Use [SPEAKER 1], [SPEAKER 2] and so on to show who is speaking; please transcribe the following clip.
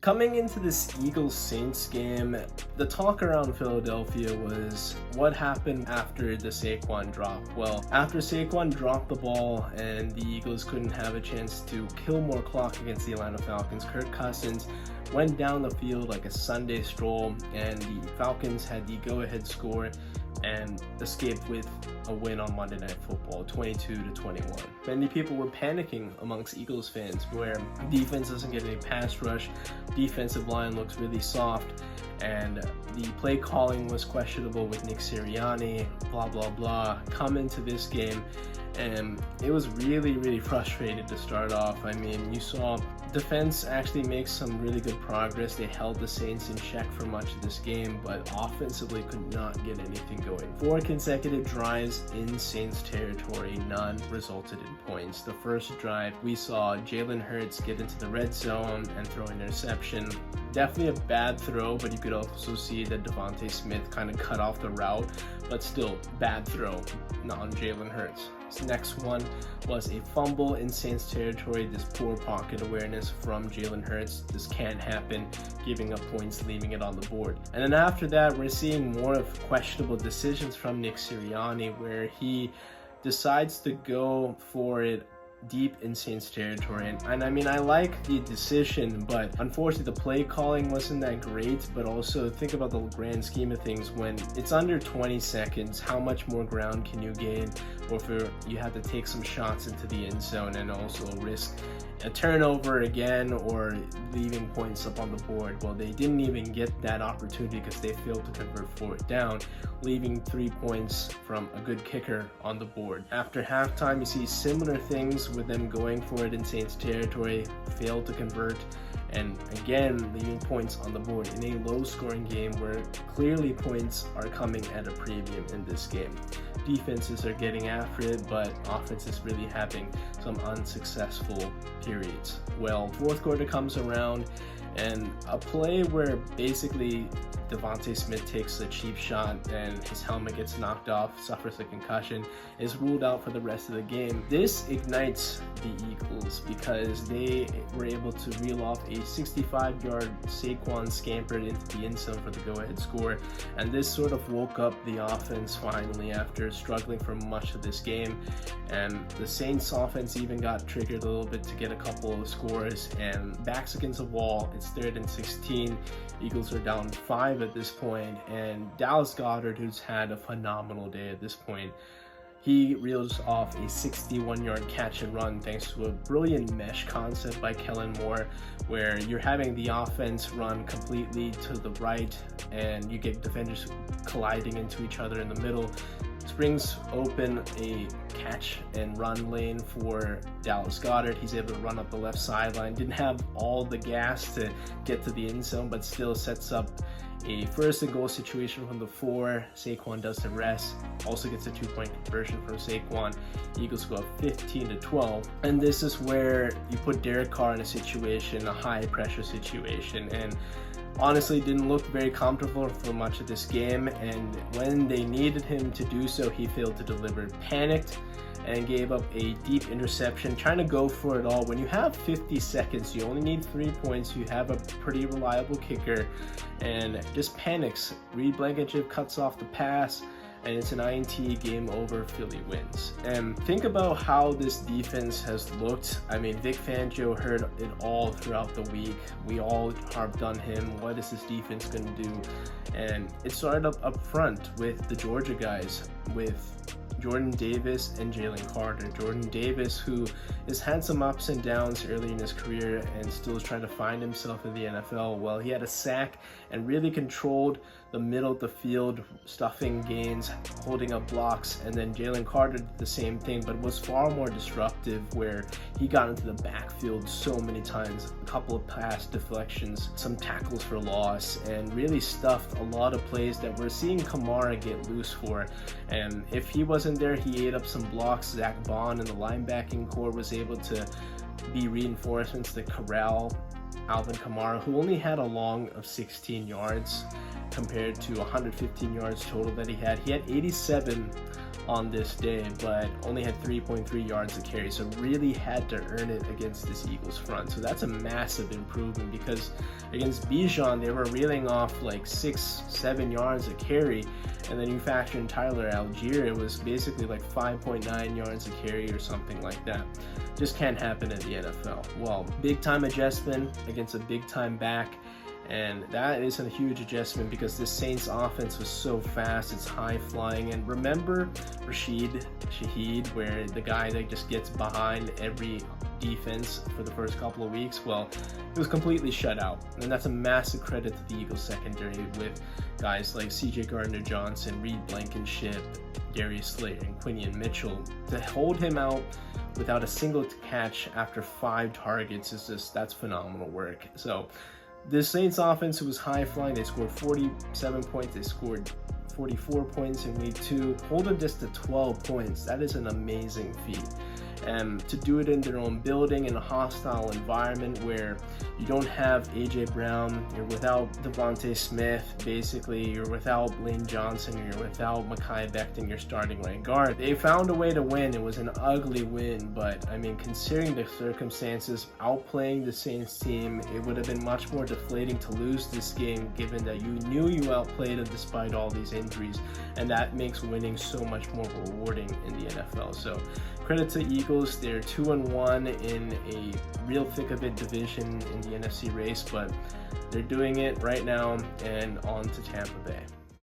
[SPEAKER 1] Coming into this Eagles-Saints game, the talk around Philadelphia was what happened after the Saquon drop. Well, after Saquon dropped the ball and the Eagles couldn't have a chance to kill more clock against the Atlanta Falcons, Kirk Cousins went down the field like a Sunday stroll, and the Falcons had the go-ahead score and escaped with a win on Monday Night Football, 22-21. Many people were panicking amongst Eagles fans, where defense doesn't get any pass rush, defensive line looks really soft, and the play calling was questionable with Nick Sirianni, blah blah blah. Come into this game, and it was really frustrating to start off. I mean, you saw defense actually make some really good progress. They held the Saints in check for much of this game, but offensively could not get anything going. 4 consecutive drives in Saints territory, none resulted in points. The first drive, we saw Jalen Hurts get into the red zone and throw an interception. Definitely a bad throw, but you could also see that Devontae Smith kind of cut off the route, but still bad throw, not on Jalen Hurts. This next one was a fumble in Saints territory. This poor pocket awareness from Jalen Hurts. This can't happen, giving up points, leaving it on the board. And then after that, we're seeing more of questionable decisions from Nick Sirianni, where he decides to go for it deep in Saints territory. And I mean, I like the decision, but unfortunately the play calling wasn't that great. But also think about the grand scheme of things. When it's under 20 seconds, how much more ground can you gain? Or if you have to take some shots into the end zone and also risk a turnover again or leaving points up on the board. Well, they didn't even get that opportunity because they failed to convert 4th down, leaving 3 points from a good kicker on the board. After halftime, you see similar things with them going for it in Saints territory, failed to convert, and again leaving points on the board in a low scoring game where clearly points are coming at a premium in this game. Defenses are getting after it, but offense is really having some unsuccessful periods. Well, fourth quarter comes around, and a play where basically Devontae Smith takes a cheap shot and his helmet gets knocked off, suffers a concussion, is ruled out for the rest of the game. This ignites the Eagles because they were able to reel off a 65-yard Saquon scampered into the end zone for the go-ahead score, and this sort of woke up the offense finally after struggling for much of this game. And the Saints offense even got triggered a little bit to get a couple of scores, and backs against the wall. It's 3rd and 16. Eagles are down 5 at this point, and Dallas Goedert, who's had a phenomenal day at this point, he reels off a 61-yard catch and run thanks to a brilliant mesh concept by Kellen Moore, where you're having the offense run completely to the right and you get defenders colliding into each other in the middle. Springs open a catch and run lane for Dallas Goedert. He's able to run up the left sideline. Didn't have all the gas to get to the end zone, but still sets up a 1st and goal situation from the 4. Saquon does the rest. Also gets a 2-point conversion from Saquon. Eagles go up 15-12. And this is where you put Derek Carr in a situation, a high pressure situation, and honestly didn't look very comfortable for much of this game, and when they needed him to do so, he failed to deliver. Panicked and gave up a deep interception, trying to go for it all. When you have 50 seconds, you only need 3 points, you have a pretty reliable kicker, and just panics. Reed Blankenship cuts off the pass, and it's an INT, game over, Philly wins. And think about how this defense has looked. I mean, Vic Fangio heard it all throughout the week. We all harped on him. What is this defense going to do? And it started up front with the Georgia guys, with Jordan Davis and Jalen Carter. Jordan Davis, who has had some ups and downs early in his career and still is trying to find himself in the NFL. Well, he had a sack and really controlled the middle of the field, stuffing gains, holding up blocks. And then Jalen Carter did the same thing, but was far more disruptive, where he got into the backfield so many times, a couple of pass deflections, some tackles for loss, and really stuffed a lot of plays that we're seeing Kamara get loose for. And if he wasn't there, he ate up some blocks. Zach Bond and the linebacking core was able to be reinforcements to corral Alvin Kamara, who only had a long of 16 yards. compared to 115 yards total that he had. He had 87 on this day, but only had 3.3 yards a carry, so really had to earn it against this Eagles front. So that's a massive improvement, because against Bijan they were reeling off like 6-7 yards a carry, and then you factor in Tyler Algier, it was basically like 5.9 yards a carry or something like that. Just can't happen in the NFL. Well, big time adjustment against a big time back. And that is a huge adjustment because this Saints offense was so fast, it's high flying. And remember Rashid Shaheed, where the guy that just gets behind every defense for the first couple of weeks? Well, it was completely shut out. And that's a massive credit to the Eagles secondary with guys like CJ Gardner-Johnson, Reed Blankenship, Darius Slater, and Quinion Mitchell. To hold him out without a single catch after 5 targets is just, that's phenomenal work. So this Saints offense was high flying. They scored 47 points. They scored 44 points in week 2. Hold them just to 12 points. That is an amazing feat. And to do it in their own building in a hostile environment where you don't have AJ Brown, you're without Devontae Smith, basically you're without Lane Johnson, you're without Mekhi Becton, your starting right guard. They found a way to win. It was an ugly win, but I mean, considering the circumstances, outplaying the Saints team, it would have been much more deflating to lose this game, given that you knew you outplayed them despite all these injuries, and that makes winning so much more rewarding in the NFL. So credit to Eagles. They're 2-1 in a real thick of it division in the NFC race, but they're doing it right now, and on to Tampa Bay.